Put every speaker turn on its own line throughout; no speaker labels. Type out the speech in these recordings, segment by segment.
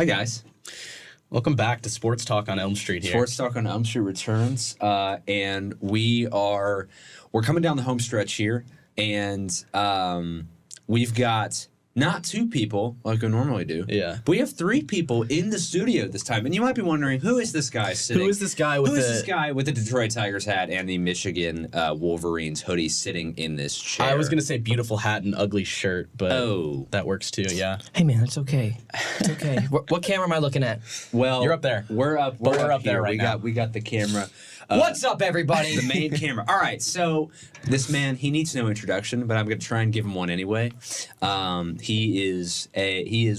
Hi, guys.
Welcome back to Sports Talk on Elm Street here.
Sports Talk on Elm Street returns, and we're coming down the home stretch here, and we've got not two people like we normally do.
Yeah.
But we have three people in the studio this time, and you might be wondering, who is this guy sitting?
Who is this guy with
the Detroit Tigers hat and the Michigan Wolverines hoodie sitting in this chair?
I was going to say beautiful hat and ugly shirt, but that works too, yeah.
Hey, man, it's okay. It's okay. What camera am I looking at?
Well,
you're up there.
We're up
there right now.
We got the camera.
What's up, everybody?
The main camera. All right, so this man, he needs no introduction, but I'm going to try and give him one anyway. He is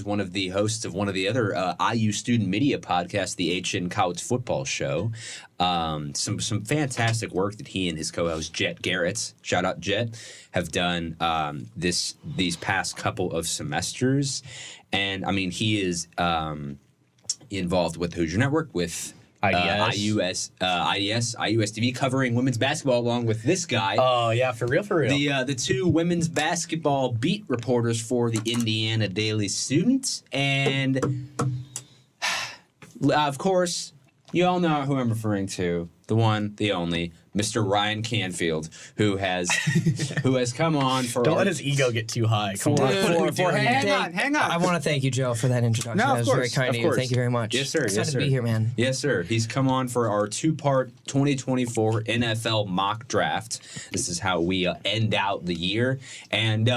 one of the hosts of one of the other IU student media podcasts, the HN College Football Show. Some fantastic work that he and his co-host Jet Garrett, shout out Jet, have done these past couple of semesters, and I mean he is involved with Hoosier Network with. IUS TV covering women's basketball along with this guy.
Oh, yeah, for real.
The two women's basketball beat reporters for the Indiana Daily Student. And, of course, you all know who I'm referring to. The one, the only, Mr. Ryan Canfield, who has come on for...
Don't let his ego get too high. Come on.
Hang on.
I want to thank you, Joe, for that introduction.
No,
that was very kind of you. Thank you very much.
Yes, sir.
Excited to be here, man.
Yes, sir. He's come on for our two-part 2024 NFL mock draft. This is how we end out the year. And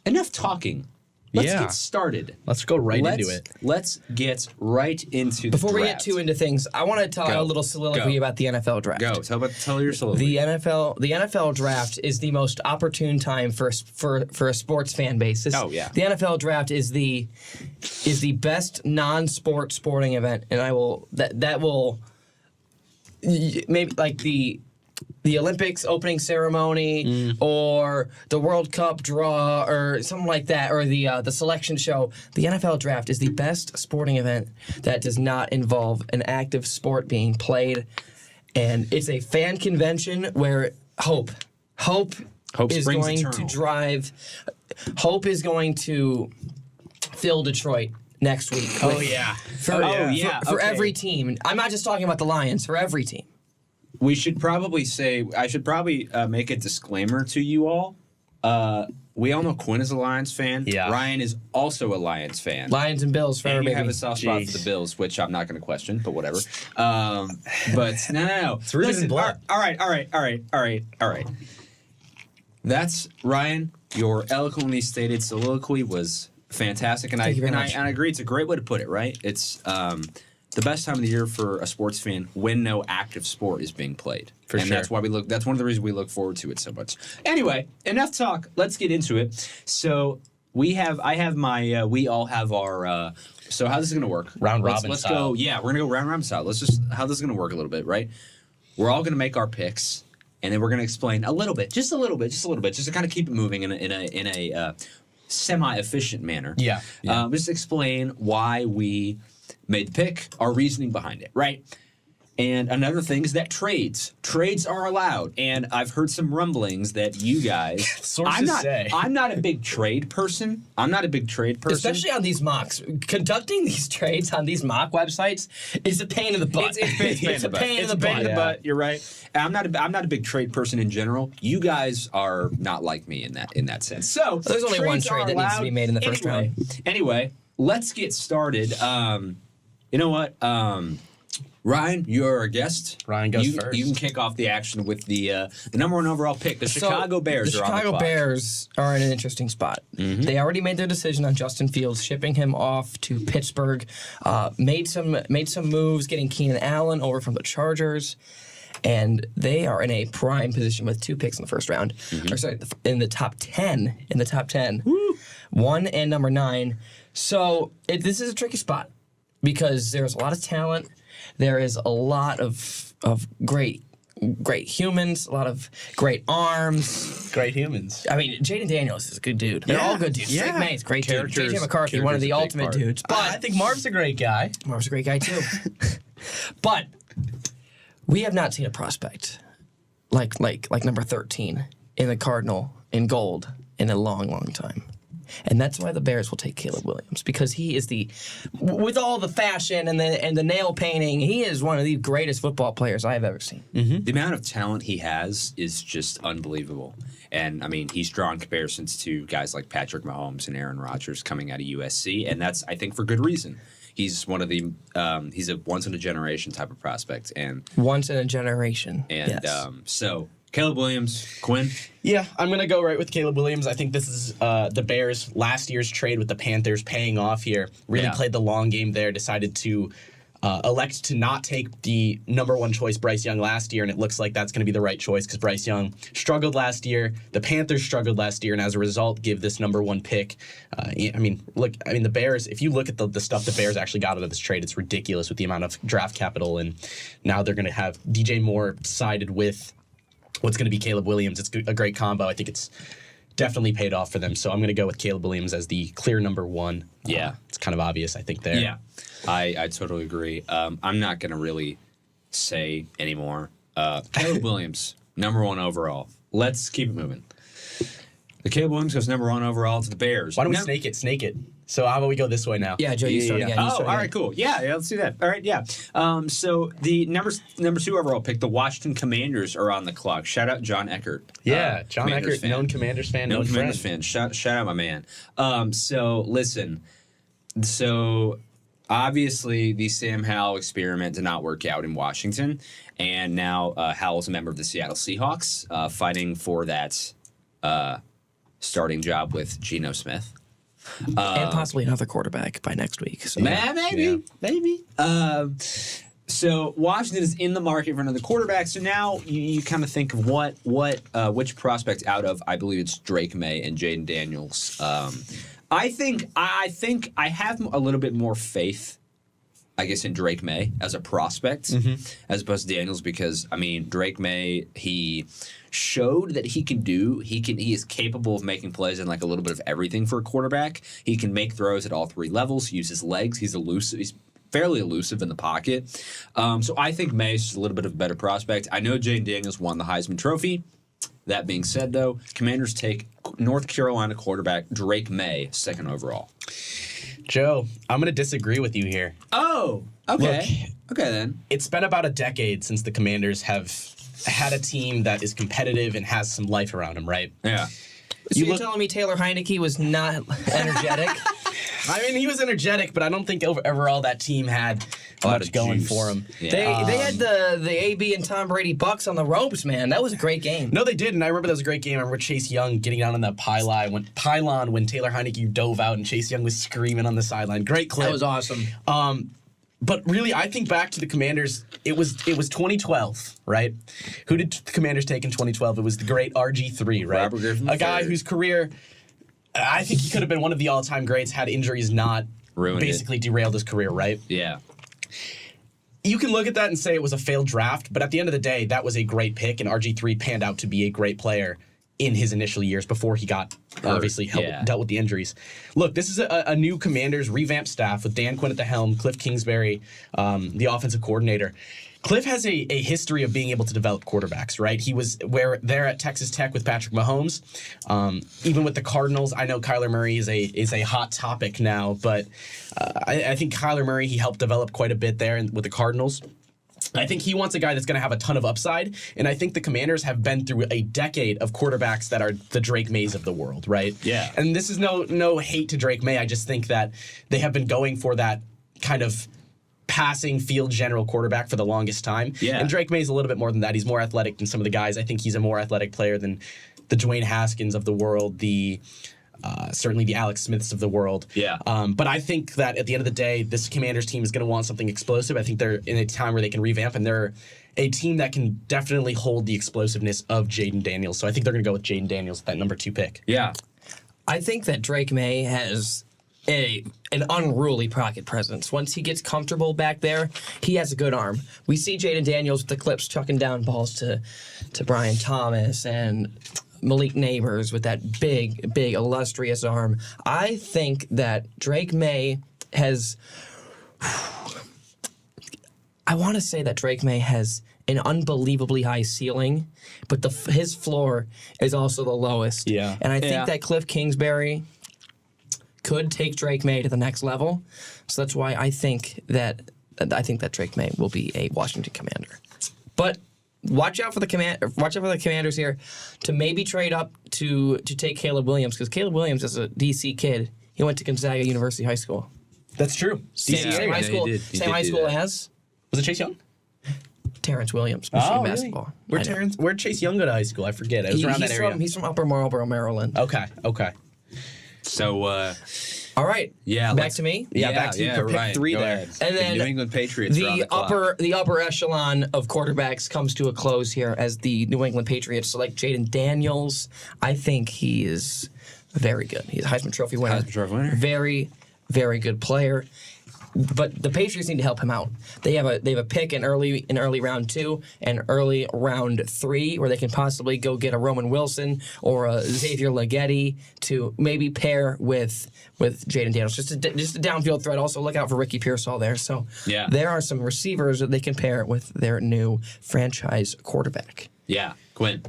enough talking. Let's get started.
Let's go into it.
Let's get right into the
Before we
draft.
get too into things, I want to tell a little soliloquy about the NFL draft.
Go. Tell your soliloquy.
The NFL draft is the most opportune time for a sports fan base. The NFL draft is the best sporting event, and that will maybe like the Olympics opening ceremony or the World Cup draw or something like that, or the selection show. The NFL draft is the best sporting event that does not involve an active sport being played, and it's a fan convention where hope is going to drive. Hope is going to fill Detroit next week. For every team. I'm not just talking about the Lions. For every team.
I should probably make a disclaimer to you all. We all know Quinn is a Lions fan.
Yeah.
Ryan is also a Lions fan.
Lions and Bills forever,
and you
baby.
have a soft spot for the Bills, which I'm not going to question, but whatever. But no.
It's rooted in blood.
All right. That's Ryan. Your eloquently stated soliloquy was fantastic, and I agree. It's a great way to put it. Right? It's the best time of the year for a sports fan when no active sport is being played. And that's why that's one of the reasons we look forward to it so much. Anyway, enough talk. Let's get into it. So we all have our so how this is going to work?
Round robin
let's
style.
go. Yeah, we're going to go round robin style. How this is going to work a little bit, right? We're all going to make our picks, and then we're going to explain just a little bit, just to kind of keep it moving in a semi-efficient manner.
Yeah.
Just explain why we made the pick, our reasoning behind it, right? And another thing is that trades are allowed. And I've heard some rumblings that you guys... I'm not a big trade person.
Especially on these mocks. Conducting these trades on these mock websites is a pain in the butt.
It's a pain in the butt. You're right. I'm not a big trade person in general. You guys are not like me in that sense. So
there's only one trade that needs to be made in the first round.
Anyway, let's get started. You know what? Ryan, you're our guest.
Ryan goes first.
You can kick off the action with the number one overall pick. The Chicago Bears are on the clock.
The Chicago Bears are in an interesting spot. Mm-hmm. They already made their decision on Justin Fields, shipping him off to Pittsburgh. Made some moves, getting Keenan Allen over from the Chargers. And they are in a prime position with 2 picks in the first round. Mm-hmm. Or sorry, in the top 10. Woo. 1 and number 9. So this is a tricky spot because there's a lot of talent. There is a lot of great humans, a lot of great arms.
Great humans.
I mean, Jaden Daniels is a good dude. They're all good dudes. Drake May's great dude. JJ McCarthy, one of the ultimate dudes.
But I think Marv's a great guy.
Marv's a great guy too. But we have not seen a prospect like number 13 in the Cardinal in gold in a long, long time. And that's why the Bears will take Caleb Williams, because he is with all the fashion and the nail painting, he is one of the greatest football players I have ever seen.
Mm-hmm. The amount of talent he has is just unbelievable. And, I mean, he's drawn comparisons to guys like Patrick Mahomes and Aaron Rodgers coming out of USC, and that's, I think, for good reason. He's one of the he's a once-in-a-generation type of prospect. And
once in a generation,
and
yes.
So, Caleb Williams, Quinn?
Yeah, I'm going to go right with Caleb Williams. I think this is the Bears' last year's trade with the Panthers paying off here. Really played the long game there, decided to elect to not take the number one choice, Bryce Young, last year, and it looks like that's going to be the right choice because Bryce Young struggled last year. The Panthers struggled last year, and as a result, give this number one pick. The Bears, if you look at the stuff the Bears actually got out of this trade, it's ridiculous with the amount of draft capital, and now they're going to have DJ Moore sided with what's going to be Caleb Williams. It's a great combo. I think it's definitely paid off for them. So I'm going to go with Caleb Williams as the clear number one.
Yeah.
It's kind of obvious, I think, there.
Yeah. I totally agree. I'm not going to really say anymore. Caleb Williams, number one overall. Let's keep it moving. The Caleb Williams goes number one overall to the Bears.
Why don't we snake it? So how about we go this way now?
Yeah, Joe, you start again.
All right, cool. Yeah, let's do that. All right, yeah. So the number two overall pick, the Washington Commanders, are on the clock. Shout out John Eckert.
Yeah, John
Commanders
Eckert, known Commanders fan,
known
friend.
Commanders fan. Shout out my man. So listen. So obviously the Sam Howell experiment did not work out in Washington, and now Howell's a member of the Seattle Seahawks, fighting for that starting job with Geno Smith.
And possibly another quarterback by next week. So.
Maybe. So Washington is in the market for another quarterback. So now you kind of think of which prospect out of, I believe it's Drake May and Jaden Daniels. I think I have a little bit more faith, I guess, in Drake May as a prospect as opposed to Daniels, because I mean Drake May, he showed that he is capable of making plays in like a little bit of everything for a quarterback. He can make throws at all three levels, use his legs, he's elusive, he's fairly elusive in the pocket. So I think May is just a little bit of a better prospect. I know Jaden Daniels won the Heisman Trophy. That being said, though, Commanders take North Carolina quarterback Drake May, second overall.
Joe, I'm going to disagree with you here.
Oh, okay.
Look,
okay, then.
It's been about a decade since the Commanders have had a team that is competitive and has some life around them, right?
Yeah.
So you're telling me Taylor Heineke was not energetic?
I mean, he was energetic, but I don't think overall that team had much going for him.
Yeah. They had the AB and Tom Brady Bucks on the ropes, man. That was a great game.
No, they did, and I remember that was a great game. I remember Chase Young getting down on that pylon when Taylor Heineke dove out and Chase Young was screaming on the sideline. Great clip.
That was awesome.
But really, I think back to the Commanders, it was 2012, right? Who did the Commanders take in 2012? It was the great RG3, right?
Robert Griffin
a guy whose career, I think he could have been one of the all-time greats had injuries not basically derailed his career, right?
Yeah.
You can look at that and say it was a failed draft, but at the end of the day, that was a great pick, and RG3 panned out to be a great player in his initial years before he got dealt with the injuries. Look, this is a new Commanders revamped staff with Dan Quinn at the helm, Cliff Kingsbury, the offensive coordinator. Cliff has a history of being able to develop quarterbacks, right? He was there at Texas Tech with Patrick Mahomes. Even with the Cardinals, I know Kyler Murray is a hot topic now, but I think Kyler Murray, he helped develop quite a bit there with the Cardinals. I think he wants a guy that's going to have a ton of upside, and I think the Commanders have been through a decade of quarterbacks that are the Drake Mays of the world, right?
Yeah.
And this is no hate to Drake May. I just think that they have been going for that kind of passing field general quarterback for the longest time.
Yeah.
And Drake May's a little bit more than that. He's more athletic than some of the guys. I think he's a more athletic player than the Dwayne Haskins of the world, certainly the Alex Smiths of the world.
Yeah.
But I think that at the end of the day, this Commanders team is going to want something explosive. I think they're in a time where they can revamp, and they're a team that can definitely hold the explosiveness of Jaden Daniels. So I think they're going to go with Jaden Daniels, that number 2 pick.
Yeah.
I think that Drake May has an unruly pocket presence. Once he gets comfortable back there, he has a good arm. We see Jaden Daniels with the clips chucking down balls to Brian Thomas and Malik Neighbors with that big, illustrious arm. I think that Drake May has... I want to say that Drake May has an unbelievably high ceiling, but his floor is also the lowest.
Yeah.
And I think that Cliff Kingsbury could take Drake May to the next level. So that's why I think that Drake May will be a Washington Commander. But watch out for the Commanders here to maybe trade up to take Caleb Williams, because Caleb Williams is a DC kid. He went to Gonzaga University High School.
That's true.
Same high school as.
Was it Chase Young?
Terrence Williams, Michigan basketball.
Where'd Chase Young go to high school? I forget. It was around that area.
He's from Upper Marlboro, Maryland.
Okay.
So,
all right.
Yeah.
Back to me.
Yeah, back to you for pick 3 there.
Ahead. And then New England Patriots.
The upper echelon of quarterbacks comes to a close here as the New England Patriots select Jaden Daniels. I think he is very good. He's a Heisman Trophy winner. Very, very good player. But the Patriots need to help him out. They have a pick in early round 2 and early round 3 where they can possibly go get a Roman Wilson or a Xavier Leggetti to maybe pair with Jaden Daniels. Just a downfield threat. Also look out for Ricky Pearsall there. So there are some receivers that they can pair with their new franchise quarterback.
Yeah, Quinn.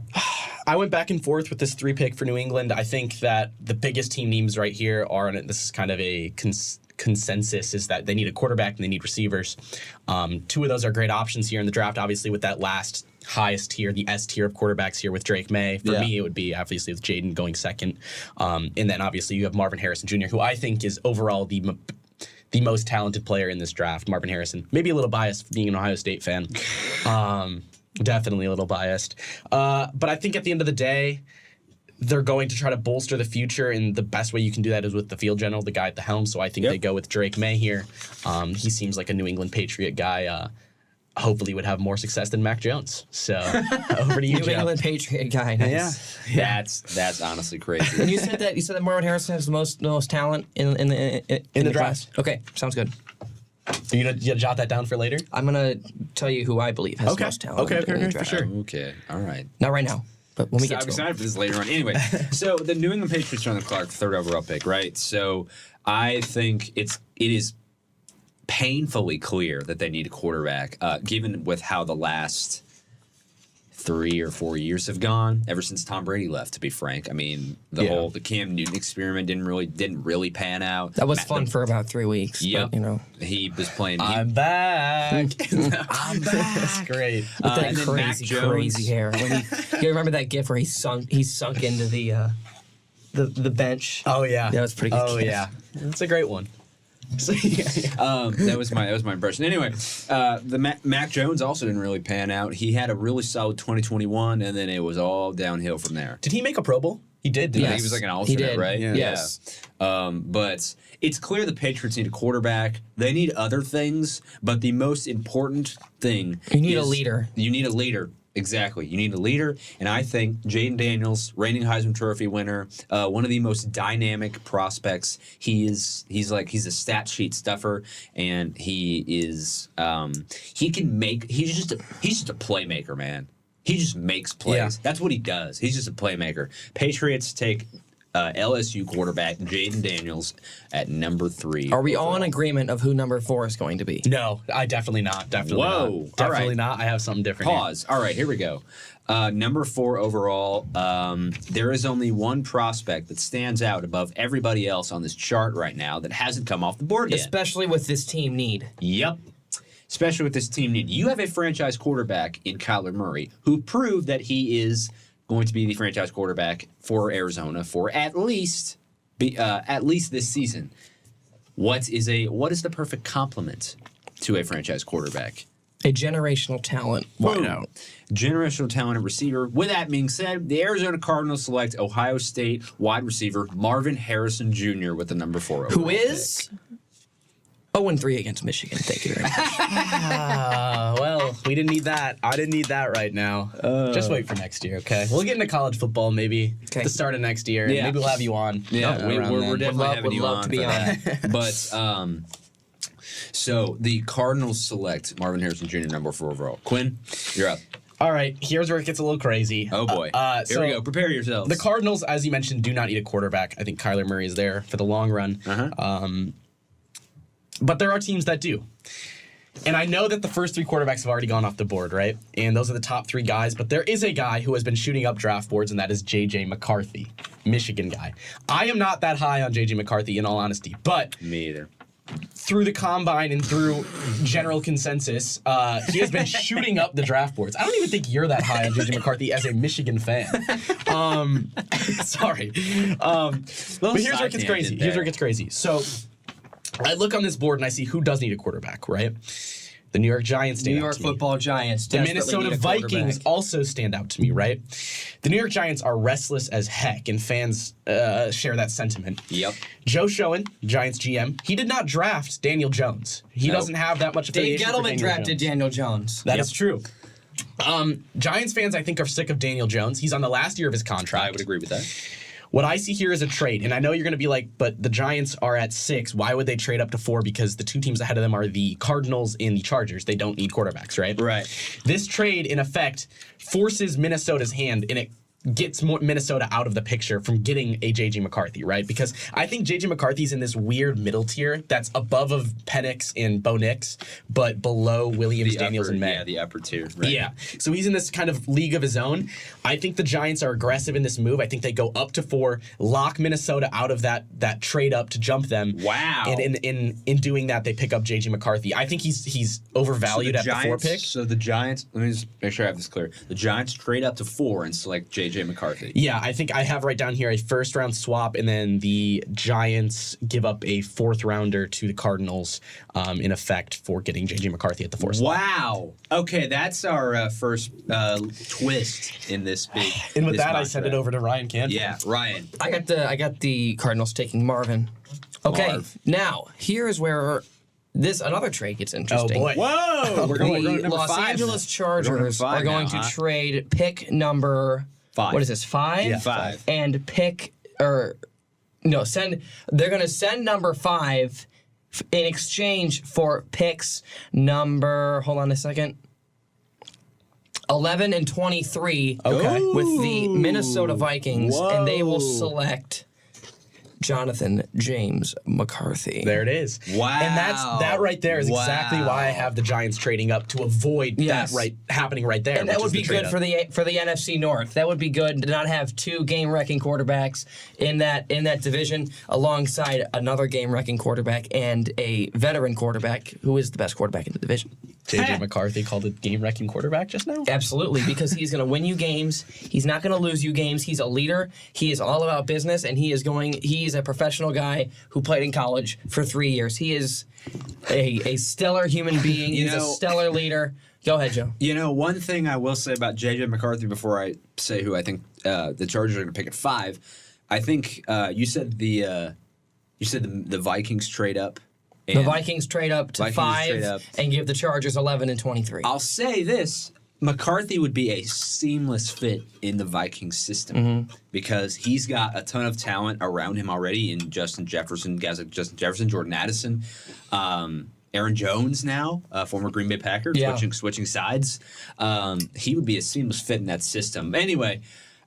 I went back and forth with this 3 pick for New England. I think that the biggest team names right here are, and this is kind of a consensus, is that they need a quarterback and they need receivers. 2 of those are great options here in the draft, obviously, with that last highest tier, the S tier of quarterbacks here with Drake May. For me, it would be obviously with Jaden going second. And then obviously you have Marvin Harrison Jr., who I think is overall the most talented player in this draft. Marvin Harrison, maybe a little biased being an Ohio State fan. Definitely a little biased. But I think at the end of the day, they're going to try to bolster the future, and the best way you can do that is with the field general, the guy at the helm. So I think they go with Drake May here. He seems like a New England Patriot guy. Hopefully would have more success than Mac Jones. So over to you,
New
Joe.
England Patriot guy. Nice.
Yeah. That's honestly crazy.
And you said that Marvin Harrison has the most talent in the
draft.
Okay, sounds good.
Are you gonna jot that down for later?
I'm gonna tell you who I believe has the most talent.
Okay,
in the
for
draft.
sure.
Okay, all right.
Not right now. But when we get
I'm
to
excited for this later on. Anyway, so the New England Patriots are on the clock, 3rd overall pick, right? So I think it is painfully clear that they need a quarterback, given with how the last 3 or 4 years have gone, ever since Tom Brady left, to be frank. I mean, the Cam Newton experiment didn't really pan out.
That was fun for about 3 weeks.
Yep.
But,
he was playing.
I'm back. I'm back. That's great.
With that crazy hair. You remember that gif where he sunk into the bench?
Oh yeah.
That was pretty good.
Oh yeah. That's a great one. So,
that was my impression. Anyway, the Mac Jones also didn't really pan out. He had a really solid 2021, and then it was all downhill from there.
Did he make a Pro Bowl? He did.
Yes. He was like an alternate, right?
Yeah.
Yes.
But it's clear the Patriots need a quarterback. They need other things, but the most important thing
you need a leader.
You need a leader. Exactly. You need a leader, and I think Jaden Daniels, reigning Heisman Trophy winner, one of the most dynamic prospects. He's a stat sheet stuffer, and he's just a playmaker, man. He just makes plays.
Yeah.
That's what he does. He's just a playmaker. Patriots take LSU quarterback Jaden Daniels at number 3.
Are we all in agreement of who number 4 is going to be?
No, I definitely not. Definitely
Whoa.
not. Definitely not. I have something different.
Pause. All right, here we go. Number 4 overall. There is only one prospect that stands out above everybody else on this chart right now that hasn't come off the board yet.
Especially with this team need.
Yep. Especially with this team need. You have a franchise quarterback in Kyler Murray who proved that he is going to be the franchise quarterback for Arizona for at least this season. What is the perfect complement to a franchise quarterback?
A generational talent.
Why not? Generational talent at receiver. With that being said, the Arizona Cardinals select Ohio State wide receiver Marvin Harrison Jr. with the number 4 overall
who is
pick.
0-3 against Michigan. Thank you very much.
Well, we didn't need that. I didn't need that right now. Just wait for next year, okay? We'll get into college football maybe the start of next year.
Yeah.
Maybe we'll have you on.
Yeah, we're definitely having you on
to be
for that. But so the Cardinals select Marvin Harrison Jr. number 4 overall. Quinn, you're up.
All right, here's where it gets a little crazy.
Oh boy. Here we go. Prepare yourselves.
The Cardinals, as you mentioned, do not need a quarterback. I think Kyler Murray is there for the long run. But there are teams that do. And I know that the first 3 quarterbacks have already gone off the board, right? And those are the top 3 guys. But there is a guy who has been shooting up draft boards, and that is J.J. McCarthy. Michigan guy. I am not that high on J.J. McCarthy, in all honesty, but
Me either.
through the combine and through general consensus, he has been shooting up the draft boards. I don't even think you're that high on J.J. McCarthy as a Michigan fan. Sorry. But here's where it gets crazy. Here's where it gets crazy. So I look on this board and I see who does need a quarterback, right? The New York Giants stand
New York
out to me.
Football Giants.
The Minnesota Vikings also stand out to me, right? The New York Giants are restless as heck, and fans share that sentiment.
Yep.
Joe Schoen, Giants GM, he did not draft Daniel Jones. He doesn't have that much
Dave
affiliation for
Gettleman drafted Daniel Jones.
That is true. Giants fans, I think, are sick of Daniel Jones. He's on the last year of his contract.
I would agree with that.
What I see here is a trade, and I know you're going to be like, but the Giants are at 6. Why would they trade up to 4? Because the two teams ahead of them are the Cardinals and the Chargers. They don't need quarterbacks, right?
Right.
This trade, in effect, forces Minnesota's hand, and it gets Minnesota out of the picture from getting a J.J. McCarthy, right? Because I think J.J. McCarthy's in this weird middle tier that's above of Penix and Bo Nix, but below Williams, Daniels, and May.
Yeah, the upper tier. Right.
Yeah. So he's in this kind of league of his own. I think the Giants are aggressive in this move. I think they go up to 4, lock Minnesota out of that trade up to jump them.
Wow.
And in doing that, they pick up J.J. McCarthy. I think he's overvalued at the 4 pick.
So the Giants, let me just make sure I have this clear. The Giants trade up to 4 and select J.J. McCarthy.
Yeah, I think I have right down here a first-round swap, and then the Giants give up a 4th-rounder to the Cardinals, in effect, for getting J.J. McCarthy at the 4th slot.
Wow. Okay, that's our first twist in this big.
And with that, I send it over to Ryan Canfield.
Yeah, Ryan.
I got the Cardinals taking Marvin. Okay,
Marv.
Now here is where another trade gets interesting.
Oh boy!
Whoa! We're going to
The
number
Los
5.
Angeles Chargers
We're
are going
now,
to trade pick number
5.
What is this? 5?
Yeah,
5.
And pick they're going to send number 5 in exchange for picks number. Hold on a second. 11 and 23 with the Minnesota Vikings, and they will select Jonathan James McCarthy.
There it is.
Wow.
And that right there is exactly why I have the Giants trading up to avoid that happening right there.
And that would be good for the NFC North. That would be good to not have 2 game-wrecking quarterbacks in that division alongside another game-wrecking quarterback and a veteran quarterback who is the best quarterback in the division.
J.J. McCarthy called it game-wrecking quarterback just now?
Absolutely, because he's going to win you games. He's not going to lose you games. He's a leader. He is all about business, and he's a professional guy who played in college for 3 years. He is a stellar human being. He's a stellar leader. Go ahead, Joe.
You know, one thing I will say about J.J. McCarthy before I say who I think the Chargers are going to pick at 5, I think you said the Vikings trade up.
The Vikings trade up to 5 and give the Chargers 11 and 23.
I'll say this. McCarthy would be a seamless fit in the Vikings system because he's got a ton of talent around him already in Justin Jefferson, guys like Justin Jefferson, Jordan Addison, Aaron Jones now, former Green Bay Packer, switching sides. He would be a seamless fit in that system. Anyway,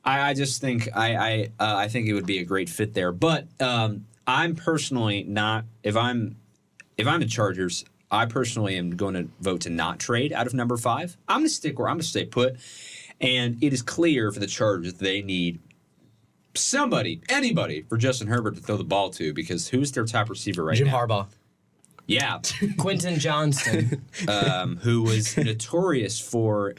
I just think I think it would be a great fit there. But I'm personally not if I'm the Chargers. I personally am going to vote to not trade out of number 5. I'm going to stick where I'm going to stay put. And it is clear for the Chargers that they need anybody for Justin Herbert to throw the ball to because who's their top receiver right now?
Jim Harbaugh.
Yeah.
Quentin Johnston.
Who was notorious for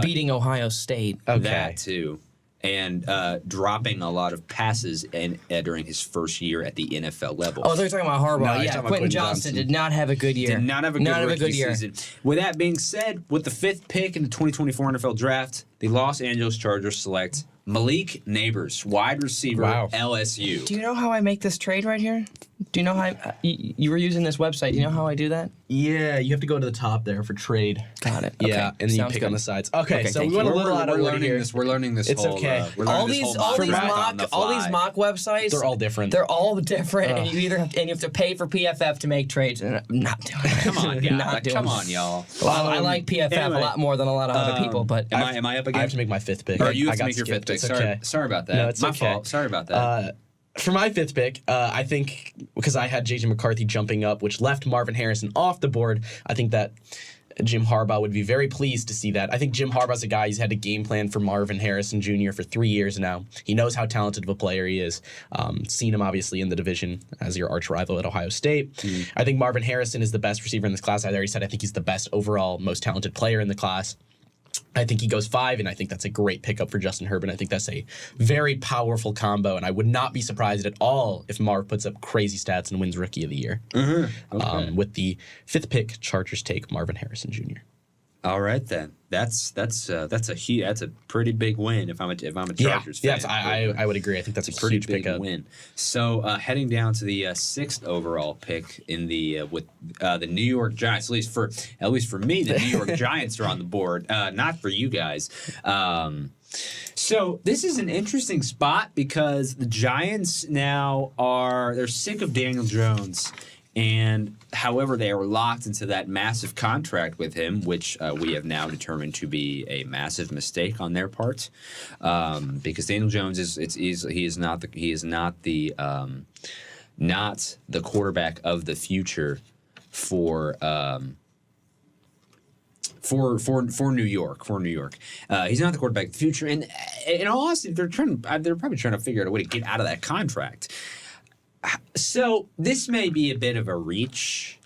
beating Ohio State.
That too. And dropping a lot of passes during his first year at the NFL level.
Oh, they're talking about Harbaugh.
No,
Quentin Johnson did not have a good year.
Did not have a good year. Season. With that being said, with the 5th pick in the 2024 NFL Draft, the Los Angeles Chargers select Malik Neighbors, wide receiver, LSU.
Do you know how I make this trade right here? Do you know how you were using this website? Do you know how I do that?
Yeah, you have to go to the top there for trade.
Got it. Okay.
Yeah, and then you pick on the sides. Okay, so we went a little out of order here.
We're learning this.
It's
whole,
okay.
All these mock websites,
they're all different.
They're all different, and you have to pay for PFF to make trades. And I'm not doing it.
Come on, guys. Come on, y'all.
Well, I like PFF a lot more than a lot of other people, but
am I up again?
I have to make my 5th pick.
Or you have to make your 5th pick.
Okay.
Sorry about that.
No, it's
my
okay.
fault. Sorry about that.
For my 5th pick, I think because I had J.J. McCarthy jumping up, which left Marvin Harrison off the board, I think that Jim Harbaugh would be very pleased to see that. I think Jim Harbaugh's a guy who's had a game plan for Marvin Harrison Jr. for 3 years now. He knows how talented of a player he is. Seen him, obviously, in the division as your arch rival at Ohio State. I think Marvin Harrison is the best receiver in this class. I already said I think he's the best overall, most talented player in the class. I think he goes 5, and I think that's a great pickup for Justin Herbert. I think that's a very powerful combo, and I would not be surprised at all if Marv puts up crazy stats and wins Rookie of the Year. Okay. With the 5th pick, Chargers take Marvin Harrison Jr.
All right then. That's a pretty big win if I'm a Chargers fan.
Yes, I would agree. I think that's a pretty
big
pickup.
win. So heading down to the 6th overall pick in the with the New York Giants. At least for me, the New York Giants are on the board. Not for you guys. So this is an interesting spot because the Giants now they're sick of Daniel Jones. And however, they are locked into that massive contract with him, which we have now determined to be a massive mistake on their part, because Daniel Jones he is not the quarterback of the future for New York. He's not the quarterback of the future, and in all honesty, they're probably trying to figure out a way to get out of that contract. So this may be a bit of a reach.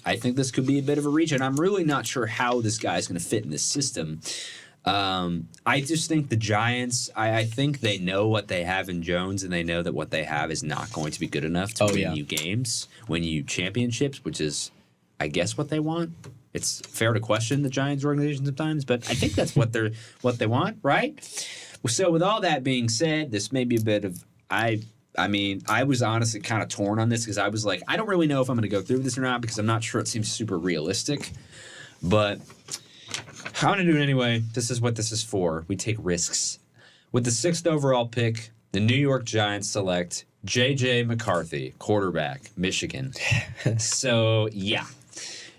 I think this could be a bit of a reach, and I'm really not sure how this guy's going to fit in this system. I just think the Giants, I think they know what they have in Jones, and they know that what they have is not going to be good enough to win you games, win you championships, which is, I guess, what they want. It's fair to question the Giants organization sometimes, but I think that's what they want, right? So with all that being said, this may be a bit of I was honestly kind of torn on this because I was like, I don't really know if I'm going to go through with this or not because I'm not sure it seems super realistic. But I'm going to do it anyway. This is what this is for. We take risks. With the 6th overall pick, the New York Giants select J.J. McCarthy, quarterback, Michigan. So, yeah.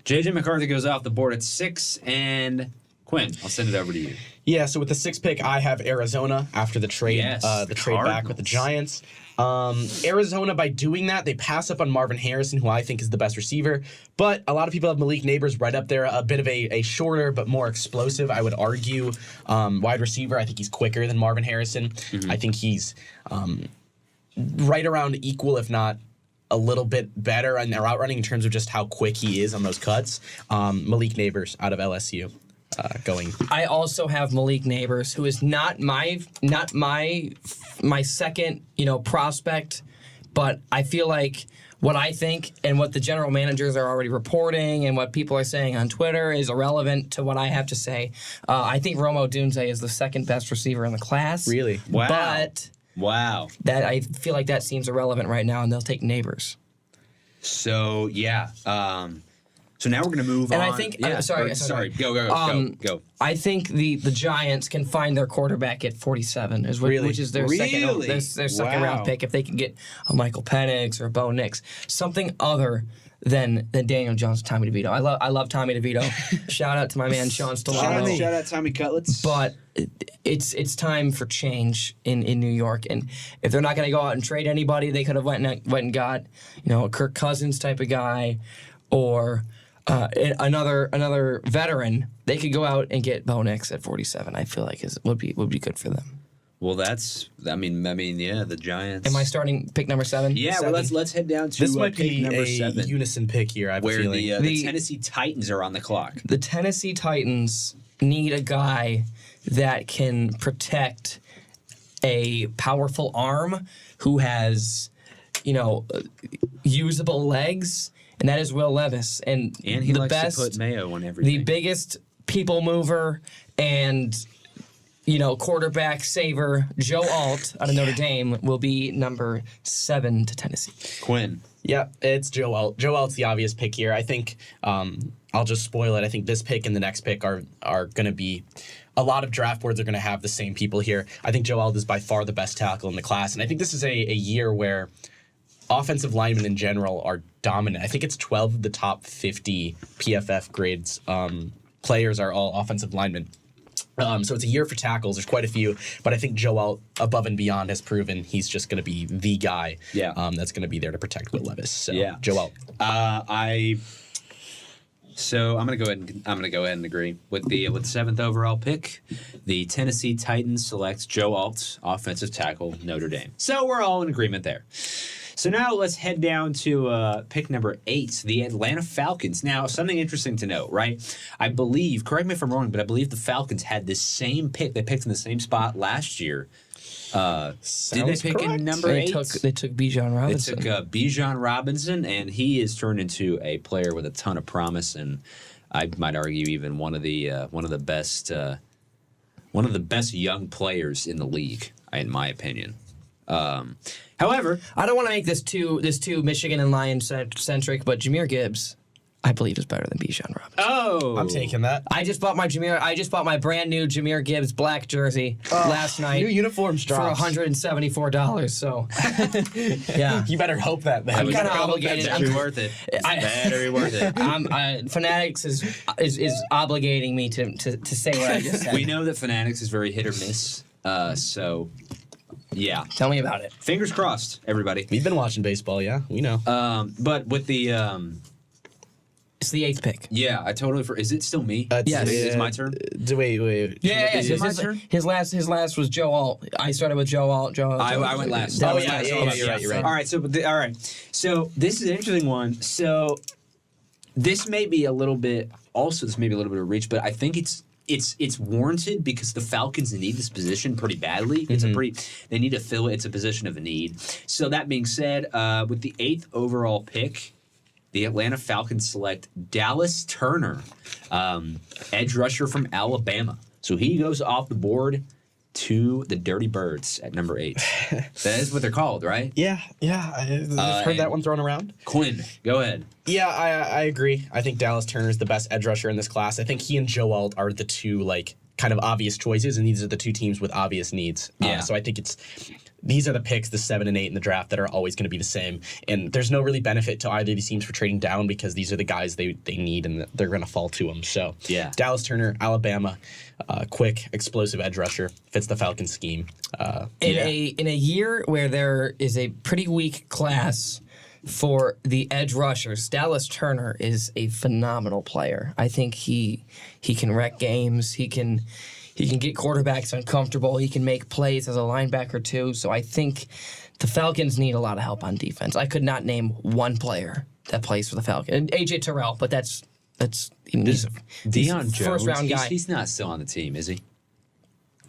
J.J. McCarthy goes off the board at 6, and Quinn, I'll send it over to you.
Yeah, so with the 6th pick, I have Arizona after the trade, trade back with the Giants. Arizona, by doing that, they pass up on Marvin Harrison, who I think is the best receiver. But a lot of people have Malik Neighbors right up there, a bit of a shorter but more explosive, I would argue, wide receiver. I think he's quicker than Marvin Harrison. I think he's right around equal, if not a little bit better in their route running in terms of just how quick he is on those cuts. Malik Neighbors out of LSU. Going.
I also have Malik Neighbors, who is not my second, prospect, but I feel like what I think and what the general managers are already reporting and what people are saying on Twitter is irrelevant to what I have to say. I think Rome Odunze is the second best receiver in the class.
Really?
Wow.
But that I feel like that seems irrelevant right now, and they'll take Neighbors.
So yeah. So now we're going to move on.
And I think,
sorry. Go.
I think the Giants can find their quarterback at 47, which is their second round pick if they can get a Michael Penix or a Bo Nix, something other than Daniel Jones, Tommy DeVito. I love Tommy DeVito. Shout out to my man Sean Stellato.
Shout out Tommy Cutlets.
But it's time for change in New York, and if they're not going to go out and trade anybody, they could have went and got a Kirk Cousins type of guy, or another veteran. They could go out and get Bo Nix at 47. I feel like would be good for them.
Well, the Giants.
Am I starting pick number 7?
Yeah, well, let's head down to
this might
pick
be
number
a
7,
unison pick here. I have
where
a feeling
the Tennessee Titans are on the clock.
The Tennessee Titans need a guy that can protect a powerful arm who has, usable legs. And that is Will Levis. And
he likes to put mayo on everything.
The biggest people mover and, quarterback saver, Joe Alt out of Notre Dame, will be number 7 to Tennessee.
Quinn.
Yeah, it's Joe Alt. Joe Alt's the obvious pick here. I think, I'll just spoil it. I think this pick and the next pick are going to be, a lot of draft boards are going to have the same people here. I think Joe Alt is by far the best tackle in the class. And I think this is a year where offensive linemen in general are dominant. I think it's 12 of the top 50 PFF grades players are all offensive linemen. So it's a year for tackles. There's quite a few, but I think Joe Alt, above and beyond, has proven he's just going to be the guy that's going to be there to protect Will Levis. So, Joe Alt.
So I'm gonna go ahead and agree with the 7th overall pick. The Tennessee Titans select Joe Alt, offensive tackle, Notre Dame. So we're all in agreement there. So now let's head down to pick number 8, the Atlanta Falcons. Now, something interesting to note, right? I believe, correct me if I'm wrong, but I believe the Falcons had this same pick. They picked in the same spot last year. Did they pick in number 8?
They took Bijan Robinson.
They took Bijan Robinson, and he is turned into a player with a ton of promise, and I might argue even one of the best young players in the league, in my opinion. However,
I don't want to make this too Michigan and Lions centric, but Jahmyr Gibbs, I believe, is better than Bijan Robinson.
Oh,
I'm taking that.
I just bought my brand new Jahmyr Gibbs black jersey last night.
New uniforms dropped
for $174. So, yeah,
you better hope that. Man.
I'm kind of obligated.
Better be worth it. Better be worth it.
Fanatics is obligating me to say what I just said.
We know that Fanatics is very hit or miss. So. Yeah.
Tell me about it.
Fingers crossed, everybody.
We've been watching baseball, yeah. We know.
But with the...
it's the 8th pick.
Yeah, I totally... Is it still me?
Yes.
Is it my turn?
Wait.
Yeah.
Is it my turn?
His last was Joe Alt. I started with Joe Alt.
I went last.
You're right.
All right. So this is an interesting one. So this may be a little bit... Also, this may be a little bit of reach, but I think it's warranted because the Falcons need this position pretty badly. They need to fill it. It's a position of a need. So that being said, with the 8th overall pick, the Atlanta Falcons select Dallas Turner, edge rusher from Alabama. So he goes off the board to the Dirty Birds at number 8. That is what they're called, right?
Yeah. I've heard that one thrown around.
Quinn, go ahead.
Yeah, I agree. I think Dallas Turner is the best edge rusher in this class. I think he and Joe Alt are the two kind of obvious choices, and these are the two teams with obvious needs.
Yeah.
So I think these are the picks, the 7 and 8 in the draft, that are always going to be the same. And there's no really benefit to either of these teams for trading down because these are the guys they need and they're going to fall to them. So
yeah.
Dallas Turner, Alabama, quick, explosive edge rusher, fits the Falcons scheme.
In a year where there is a pretty weak class for the edge rushers, Dallas Turner is a phenomenal player. I think he can wreck games. He can get quarterbacks uncomfortable. He can make plays as a linebacker too. So I think the Falcons need a lot of help on defense. I could not name one player that plays for the Falcons. And AJ Terrell, but he's
Deion Jones,
first round guy.
He's not still on the team, is he?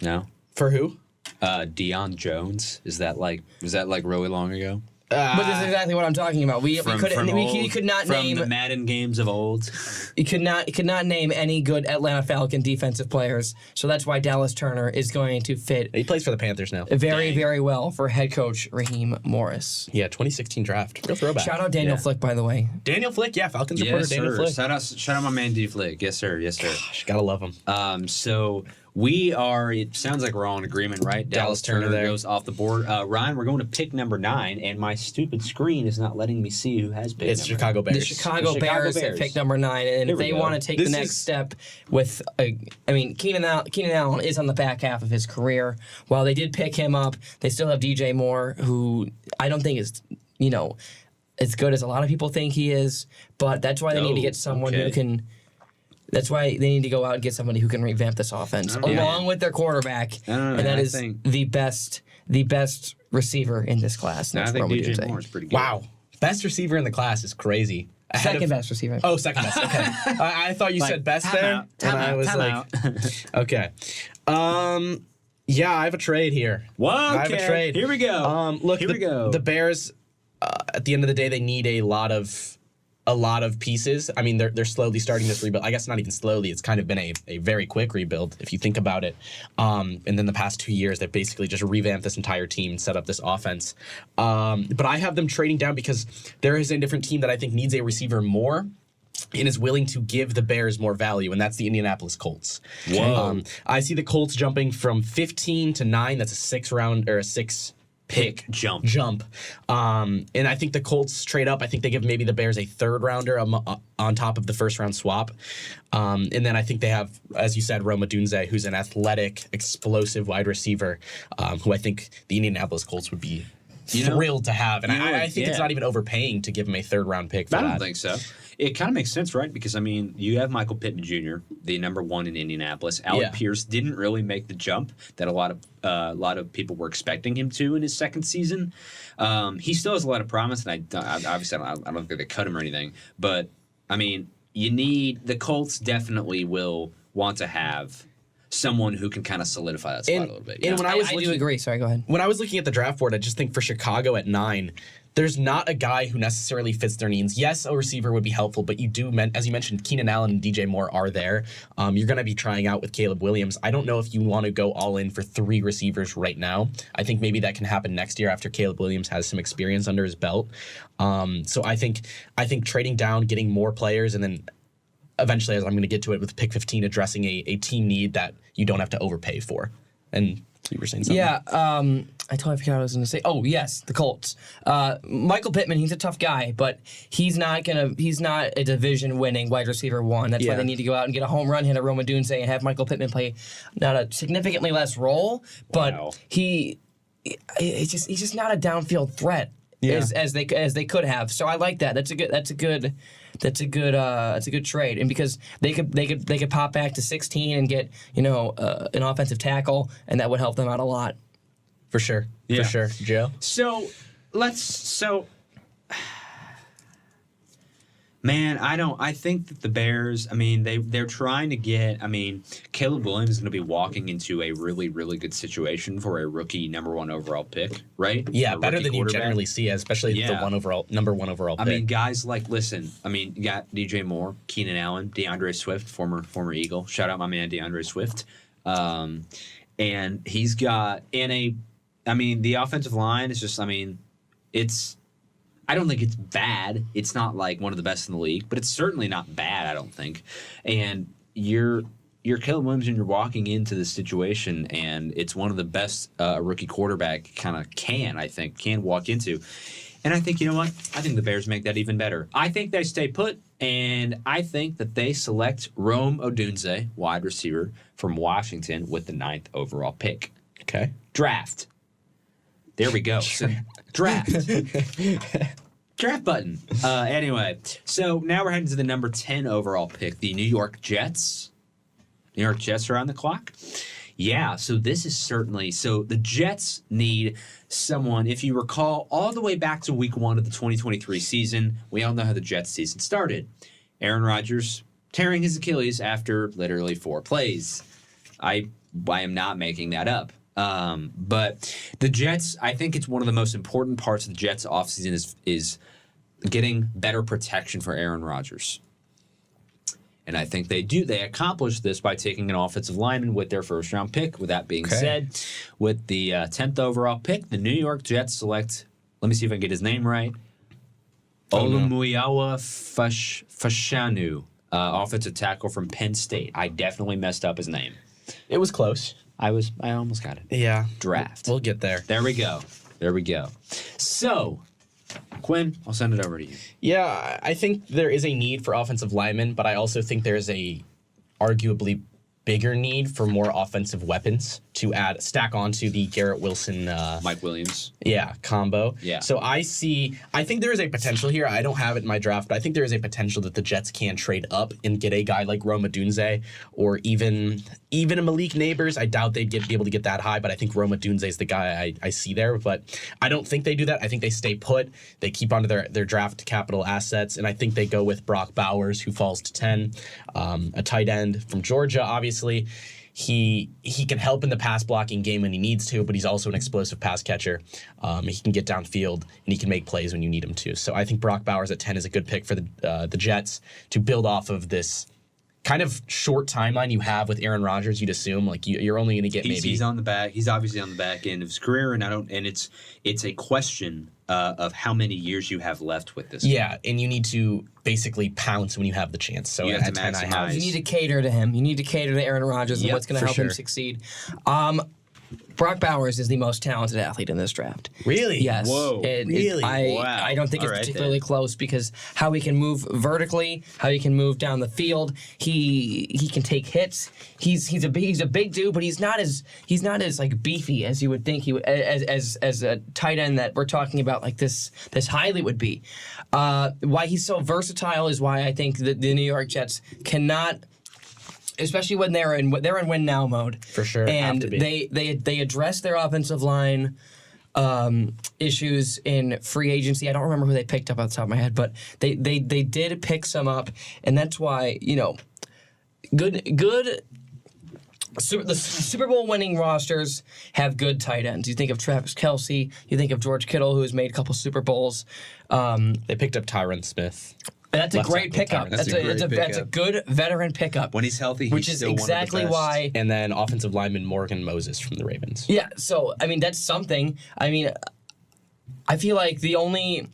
No.
For who?
Deion Jones. Is that like really long ago?
But this is exactly what I'm talking about. We could not name
the Madden games of old.
You could not name any good Atlanta Falcon defensive players. So that's why Dallas Turner is going to fit.
He plays for the Panthers now.
Very well for head coach Raheem Morris.
Yeah, 2016 draft. Real throwback.
Shout out Daniel Flick, by the way.
Daniel Flick, yeah, Falcons reporter Daniel Flick.
Shout out my man D Flick. Yes, sir.
Gosh, gotta love him.
So it sounds like we're all in agreement, right?
Dallas Turner
goes off the board. Ryan, we're going to pick number 9, and my stupid screen is not letting me see who has picked.
It's Chicago Bears.
The Chicago Bears at pick number 9, and if they want to take the next step with, Keenan Allen is on the back half of his career. While they did pick him up, they still have DJ Moore, who I don't think is, as good as a lot of people think he is. But that's why they need to get someone who can. That's why they need to go out and get somebody who can revamp this offense, along with their quarterback, and that is the best receiver in this class.
I think DJ Moore is pretty good.
Wow, best receiver in the class is crazy.
Second best receiver.
Oh, second best. Okay, I thought you said best there, and I was okay. Yeah, I have a trade here.
Well,
I have a trade.
Here we go.
Look, the Bears. At the end of the day, they need a lot of pieces. I mean, they're slowly starting this rebuild. I guess not even slowly. It's kind of been a very quick rebuild, if you think about it. And then the past 2 years, they've basically just revamped this entire team and set up this offense. But I have them trading down because there is a different team that I think needs a receiver more and is willing to give the Bears more value, and that's the Indianapolis Colts.
Whoa.
I see the Colts jumping from 15 to 9. That's a 6 pick jump. And I think the Colts trade up. I think they give maybe the Bears a 3rd rounder on top of the 1st round swap. And then I think they have, as you said, Rome Odunze, who's an athletic, explosive wide receiver, who I think the Indianapolis Colts would be thrilled to have. And I think it's not even overpaying to give him a 3rd round pick for that.
I don't think so. it kind of makes sense, right? Because, I mean, you have Michael Pittman Jr., the number one in Indianapolis. Alec Pierce didn't really make the jump that a lot of people were expecting him to in his second season. He still has a lot of promise, and I don't think they cut him or anything. But, I mean, the Colts definitely will want to have someone who can kind of solidify that spot a little bit.
And when I do agree. Sorry, go ahead.
When I was looking at the draft board, I just think for Chicago at 9, there's not a guy who necessarily fits their needs. Yes, a receiver would be helpful, but as you mentioned, Keenan Allen and DJ Moore are there. You're going to be trying out with Caleb Williams. I don't know if you want to go all in for 3 receivers right now. I think maybe that can happen next year after Caleb Williams has some experience under his belt. So I think trading down, getting more players, and then eventually, as I'm going to get to it with pick 15, addressing a team need that you don't have to overpay for. And you were saying something.
Yeah, I totally forgot what I was going to say. Oh, yes, the Colts. Michael Pittman, he's a tough guy, but he's not a division-winning wide receiver 1. That's why they need to go out and get a home run hitter, Rome Odunze, and have Michael Pittman play not a significantly less role, but he's just not a downfield threat as they could have. So I like that. That's a good trade, and because they could pop back to 16 and get an offensive tackle, and that would help them out a lot.
For sure, Joe.
Man, I think that the Bears, I mean, they're trying to get, I mean, Caleb Williams is going to be walking into a really, really good situation for a rookie number 1 overall pick, right?
Yeah, better than you generally see, especially the number 1 overall pick.
I mean, guys like, listen, I mean, you got DJ Moore, Keenan Allen, DeAndre Swift, former Eagle. Shout out my man, DeAndre Swift. And he's got, the offensive line is just, I don't think it's bad. It's not like one of the best in the league, but it's certainly not bad, I don't think. And you're Caleb Williams and you're walking into this situation, and it's one of the best rookie quarterback can walk into. And I think, you know what? I think the Bears make that even better. I think they stay put, and I think that they select Rome Odunze, wide receiver from Washington, with the 9th overall pick.
Okay.
Draft. There we go. So, draft. Draft button. Anyway, so now we're heading to the number 10 overall pick, the New York Jets. New York Jets are on the clock. Yeah, so this is certainly... So the Jets need someone, if you recall, all the way back to week 1 of the 2023 season. We all know how the Jets season started. Aaron Rodgers tearing his Achilles after literally 4 plays. I am not making that up. But the Jets, I think it's one of the most important parts of the Jets offseason is getting better protection for Aaron Rodgers. And I think they accomplish this by taking an offensive lineman with their first-round pick. With that being said, with the 10th overall pick, the New York Jets select, let me see if I can get his name right, Olumuyiwa Fashanu, offensive tackle from Penn State. I definitely messed up his name.
It was close.
I almost got it.
Yeah.
Draft.
We'll get there.
There we go. So, Quinn, I'll send it over to you.
Yeah, I think there is a need for offensive linemen, but I also think there's a arguably bigger need for more offensive weapons to stack onto the Garrett Wilson
Mike Williams
combo.
Yeah.
So I think there is a potential here. I don't have it in my draft, but I think there is a potential that the Jets can trade up and get a guy like Rome Odunze or even a Malik Neighbors. I doubt they'd be able to get that high, but I think Rome Odunze is the guy I see there. But I don't think they do that. I think they stay put. They keep onto their draft capital assets, and I think they go with Brock Bowers, who falls to 10, a tight end from Georgia, obviously. He can help in the pass blocking game when he needs to, but he's also an explosive pass catcher. He can get downfield, and he can make plays when you need him to. So I think Brock Bowers at 10 is a good pick for the Jets to build off of this kind of short timeline you have with Aaron Rodgers. You'd assume like you're only going to get
he's on the back. He's obviously on the back end of his career, and it's a question of how many years you have left with this.
Yeah, and you need to basically pounce when you have the chance. So at 10,
you need to cater to him. You need to cater to Aaron Rodgers and what's going to help him succeed. Brock Bowers is the most talented athlete in this draft.
Really?
Yes.
Whoa.
Really?
I don't think it's particularly close because how he can move vertically, how he can move down the field. He can take hits. He's a big dude, but he's not as like beefy as you would think he would, as a tight end that we're talking about like this highly would be. Why he's so versatile is why I think the New York Jets cannot, especially when they're in win now mode.
For sure.
And
have to be.
they address their offensive line issues in free agency. I don't remember who they picked up off the top of my head, but they did pick some up, and that's why, good the Super Bowl winning rosters have good tight ends. You think of Travis Kelce, you think of George Kittle, who has made a couple Super Bowls.
They picked up Tyron Smith.
And that's a great pickup. That's a good veteran pickup.
When he's healthy,
which is exactly why.
And then offensive lineman Morgan Moses from the Ravens.
Yeah, so I mean that's something. I mean, I feel like the only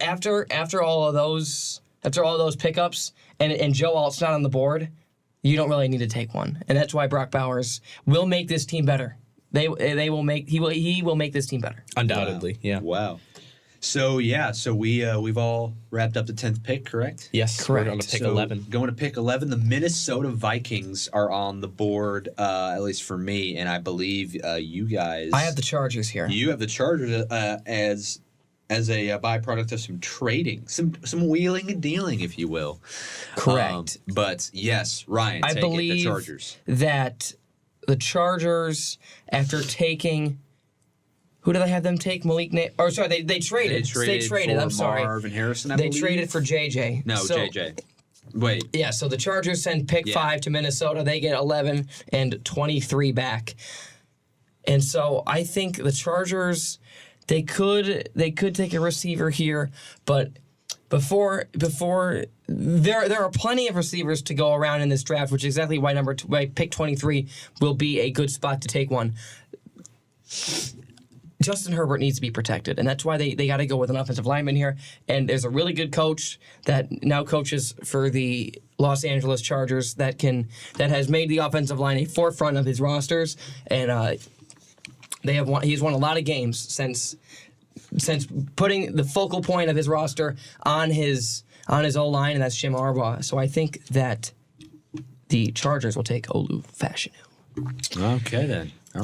after all of those pickups and Joe Alt's not on the board, you don't really need to take one, and that's why Brock Bowers will make this team better. He will make this team better.
Undoubtedly,
wow.
Yeah.
Wow. So we've all wrapped up the 10th pick, correct?
Yes,
correct.
We're going to pick 11.
Going to pick 11. The Minnesota Vikings are on the board, at least for me, and I believe you guys.
I have the Chargers here.
You have the Chargers as a byproduct of some trading, some wheeling and dealing, if you will.
Correct.
But yes, Ryan,
I believe
the Chargers.
That the Chargers, after taking. Who do they have them take? They traded. They traded. I'm sorry.
Marvin Harrison, I
believe.
believe.
They traded for JJ.
No, JJ. Wait.
Yeah, so the Chargers send pick 5 to Minnesota. They get 11 and 23 back. And so I think the Chargers, they could take a receiver here, but before there are plenty of receivers to go around in this draft, which is exactly why pick 23 will be a good spot to take one. Justin Herbert needs to be protected, and that's why they got to go with an offensive lineman here. And there's a really good coach that now coaches for the Los Angeles Chargers that has made the offensive line a forefront of his rosters, and he's won a lot of games since putting the focal point of his roster on his O-line, and that's Jim Harbaugh. So I think that the Chargers will take Olu Fashanu.
Okay, then. All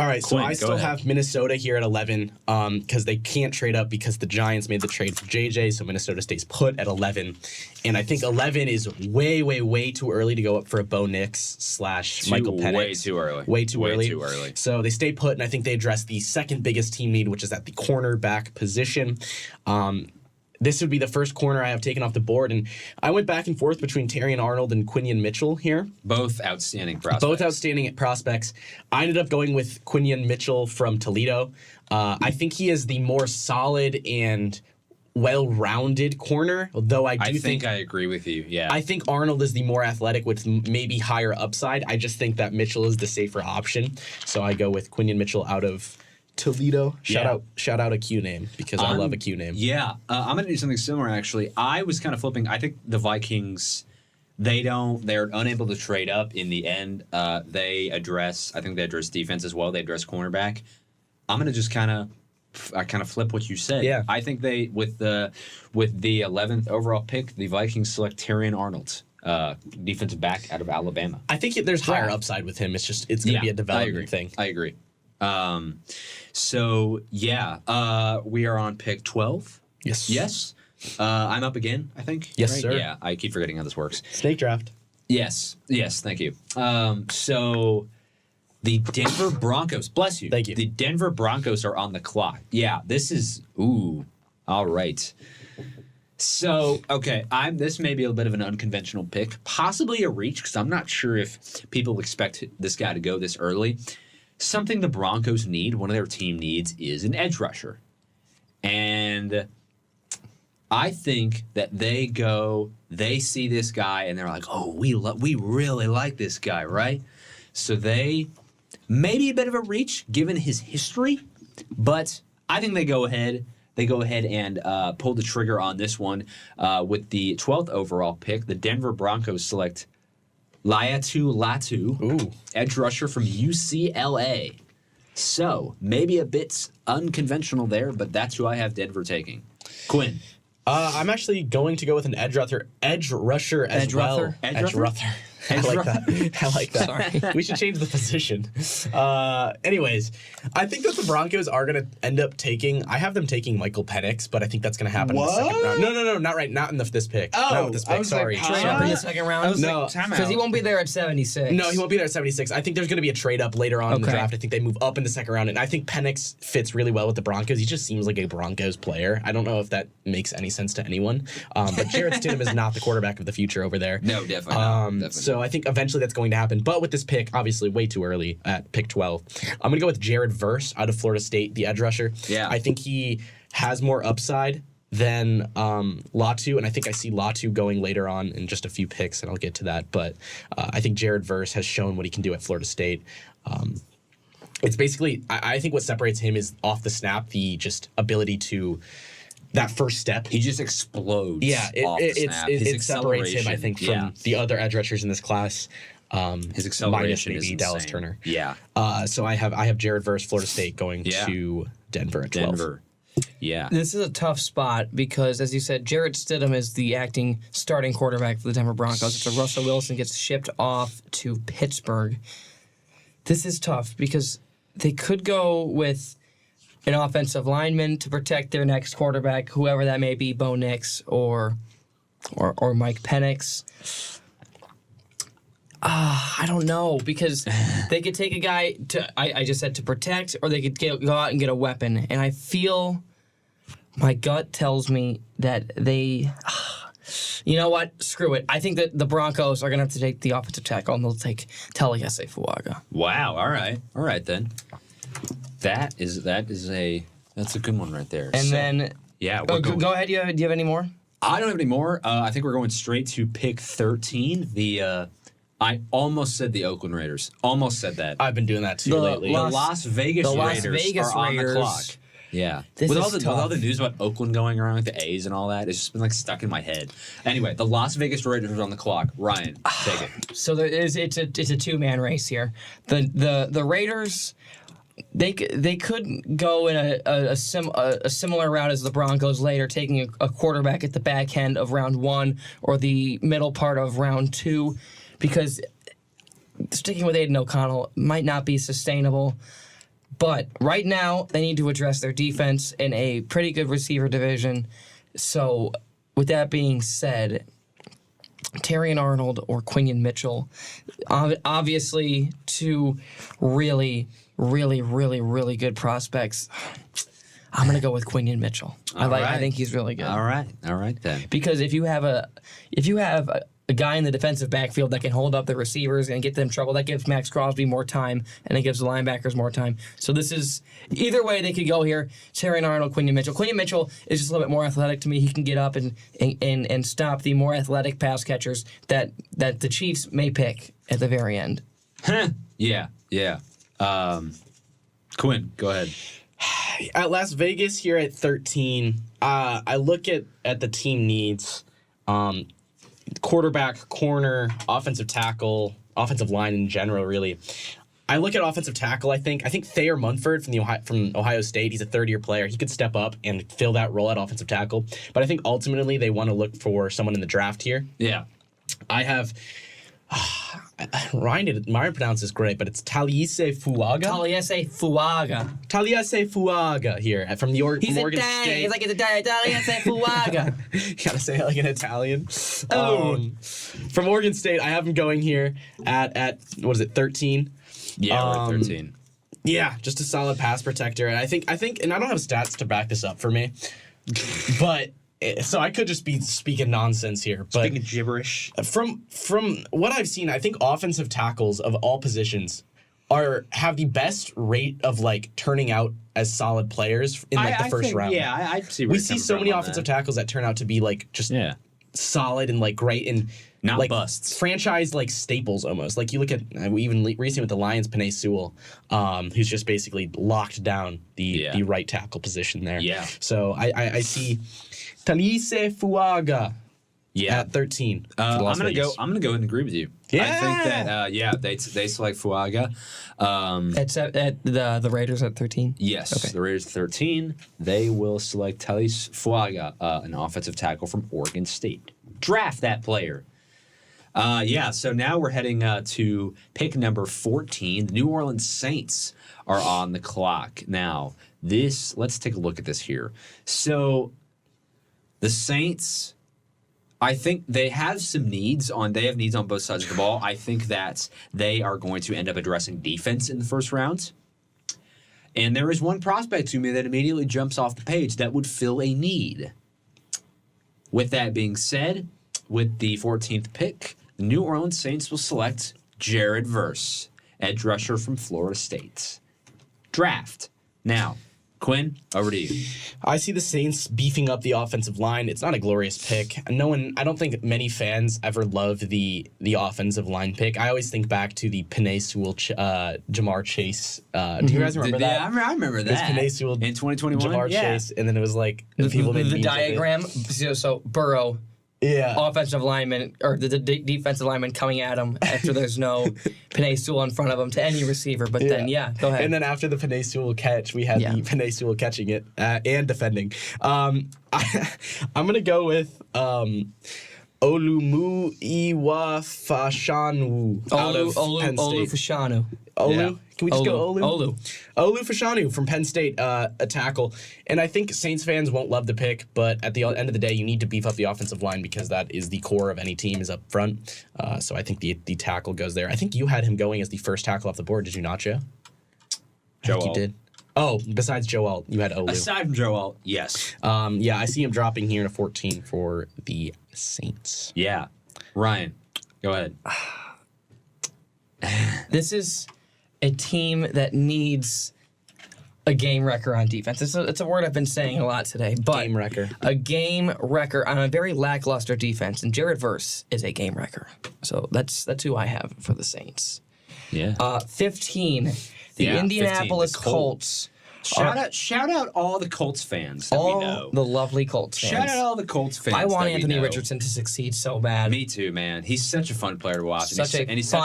right.
So I still have Minnesota here at 11 because they can't trade up because the Giants made the trade for JJ, so Minnesota stays put at 11. And I think 11 is way, way, way too early to go up for a Bo Nix / Michael Penix.
Way too early.
Way too early. So they stay put, and I think they address the second biggest team need, which is at the cornerback position. This would be the first corner I have taken off the board, and I went back and forth between Terrion Arnold and Quinn and Mitchell here.
Both outstanding prospects.
I ended up going with Quinn Mitchell from Toledo. I think he is the more solid and well-rounded corner, although I think
I agree with you, yeah.
I think Arnold is the more athletic with maybe higher upside. I just think that Mitchell is the safer option, so I go with Quinn Mitchell out of Toledo. Shout out a Q name because I love a Q name.
Yeah, I'm gonna do something similar actually. I was kind of flipping. I think the Vikings, they're unable to trade up in the end. They address defense as well. They address cornerback. I'm gonna just kind of flip what you said.
Yeah,
I think they with the 11th overall pick, the Vikings select Terrion Arnold, defensive back out of Alabama.
I think there's higher upside with him. It's gonna be a development thing.
I agree. We are on pick 12. Yes. I'm up again, I think.
Yes,
right?
sir.
Yeah, I keep forgetting how this works.
Snake draft.
Yes, thank you. So the Denver Broncos, bless you.
Thank you.
The Denver Broncos are on the clock. Yeah, this is, all right. So, okay, this may be a bit of an unconventional pick, possibly a reach, because I'm not sure if people expect this guy to go this early. Something the Broncos need, one of their team needs, is an edge rusher. And I think that they see this guy, and they're like, oh, we really like this guy, right? So they, maybe a bit of a reach, given his history, but I think they go ahead and pull the trigger on this one with the 12th overall pick. The Denver Broncos select Laiatu Latu, edge rusher from UCLA. So maybe a bit unconventional there, but that's who I have Denver taking. Quinn.
I'm actually going to go with an edge rusher as well. Edge rusher. I like that.
Sorry.
We should change the position. Anyways, I think that the Broncos are going to end up taking. I have them taking Michael Penix, but I think that's going to happen in the second round. No, not right. Not in this pick. Not with this pick. Sorry.
Trade up in the second round.
No,
because he won't be there at 76.
No, he won't be there at 76. I think there's going to be a trade up later on in the draft. I think they move up in the second round, and I think Penix fits really well with the Broncos. He just seems like a Broncos player. I don't know if that makes any sense to anyone, but Jarrett Stidham is not the quarterback of the future over there.
No, definitely not. Definitely.
So I think eventually that's going to happen. But with this pick, obviously way too early at pick 12, I'm going to go with Jared Verse out of Florida State, the edge rusher.
Yeah.
I think he has more upside than Latu, and I think I see Latu going later on in just a few picks, and I'll get to that. But I think Jared Verse has shown what he can do at Florida State. It's basically, I think what separates him is off the snap, the just ability to, that first step.
He just explodes.
Yeah, it separates him, I think, from the other edge rushers in this class.
His acceleration
minus maybe
is
Dallas
insane.
Turner.
Yeah.
So I have Jared Verse, Florida State, going to Denver at 12.
Denver. Yeah.
This is a tough spot because, as you said, Jarrett Stidham is the acting starting quarterback for the Denver Broncos. After Russell Wilson gets shipped off to Pittsburgh. This is tough because they could go with an offensive lineman to protect their next quarterback, whoever that may be, Bo Nix or Mike Penix. I don't know, because they could take a guy I just said to protect, or they could go out and get a weapon. And I feel, my gut tells me that they, you know what? Screw it. I think that the Broncos are going to have to take the offensive tackle, and they'll take Taliesin Fuaga.
Wow. All right then. That's a good one right there.
And then, go ahead. Do you have any more?
I don't have any more. I think we're going straight to pick 13. I almost said the Oakland Raiders. Almost said that.
I've been doing that too lately.
The Las Vegas Raiders are on the clock. Yeah. With all the news about Oakland going around with the A's and all that, it's just been like stuck in my head. Anyway, the Las Vegas Raiders are on the clock. Ryan, take it.
So it's a two-man race here. The Raiders, they could go in a similar route as the Broncos later, taking a quarterback at the back end of round 1 or the middle part of round 2, because sticking with Aiden O'Connell might not be sustainable. But right now, they need to address their defense in a pretty good receiver division. So with that being said, Terrion Arnold or Quinn Mitchell, obviously two really, really, really, really good prospects. I'm going to go with Quinn Mitchell. I think he's really good. All
right then.
Because if you have a guy in the defensive backfield that can hold up the receivers and get them trouble, that gives Max Crosby more time, and it gives the linebackers more time. So this is, either way they could go here. Terrion Arnold, Quinn Mitchell. Quinn Mitchell is just a little bit more athletic to me. He can get up and stop the more athletic pass catchers that the Chiefs may pick at the very end.
Yeah. Quinn, go ahead.
At Las Vegas here at 13, I look at the team needs. Quarterback, corner, offensive tackle, offensive line in general, really. I look at offensive tackle, I think Thayer Munford from Ohio State, he's a third-year player. He could step up and fill that role at offensive tackle. But I think ultimately they want to look for someone in the draft here.
Yeah.
I have... Ryan pronounced this great, but it's Taliesin Fuaga. Taliesin Fuaga here from the Oregon State.
He's like it's Taliesin Fuaga.
You gotta say it like an Italian. From Oregon State, I have him going here at what is it, 13?
Yeah, we're at 13.
Yeah, just a solid pass protector, and I think, and I don't have stats to back this up for me, but. So I could just be speaking nonsense here, but
speaking gibberish.
From what I've seen, I think offensive tackles of all positions have the best rate of like turning out as solid players in the first round.
Yeah, I see.
We see so many offensive tackles that turn out to be like just solid and like great and
not
like
busts,
franchise like staples almost. Like you look at even recently with the Lions, Penei Sewell, who's just basically locked down the right tackle position there.
Yeah.
So I see. Taliesin Fuaga at 13.
I'm gonna go ahead and agree with you.
Yeah.
I think that they select Fuaga.
At the Raiders at 13.
Yes,
Okay.
the Raiders at 13. They will select Telis Fuaga, an offensive tackle from Oregon State. Draft that player. So now we're heading to pick number 14. The New Orleans Saints are on the clock. Now, let's take a look at this here. So, the Saints, I think they have needs on both sides of the ball. I think that they are going to end up addressing defense in the first round. And there is one prospect to me that immediately jumps off the page that would fill a need. With that being said, with the 14th pick, the New Orleans Saints will select Jared Verse, edge rusher from Florida State. Draft. Now, Quinn, over to you.
I see the Saints beefing up the offensive line. It's not a glorious pick. I don't think many fans ever loved the offensive line pick. I always think back to the Penei Sewell, Jamar Chase. Do you guys remember that?
Yeah, I remember that.
It was Penei Sewell
in 2021.
Jamar Chase, and then it was like people made
the
memes of it.
diagram. So Burrow.
Yeah.
Offensive lineman or the defensive lineman coming at him after there's no Penei Sewell in front of him to any receiver. But then, go ahead.
And then after the Penei Sewell catch, we had the Penei Sewell catching it and defending. I'm going to go with Olumuyiwa-Fashanu out of Penn State.
Fashanu.
Olu?
Yeah.
Can we just go
Olu?
Olu Fashanu from Penn State, a tackle. And I think Saints fans won't love the pick, but at the end of the day, you need to beef up the offensive line because that is the core of any team is up front. So I think the tackle goes there. I think you had him going as the first tackle off the board, did you not, Joe?
Joe
You did. Oh, besides Joe Alt, you had Olu.
Aside from Joe Alt, yes.
I see him dropping here to 14 for the Saints.
Yeah. Ryan, go ahead.
This is a team that needs a game wrecker on defense. It's a word I've been saying a lot today. But
Game wrecker.
A game wrecker on a very lackluster defense. And Jared Verse is a game wrecker. So that's who I have for the Saints.
Yeah.
15. The Indianapolis
15, the
Colts.
Shout out all the Colts fans that we know.
The lovely Colts fans.
Shout out all the Colts fans.
I want
that
Anthony
we know.
Richardson to succeed so bad.
Me too, man. He's such a fun player to watch.
He's such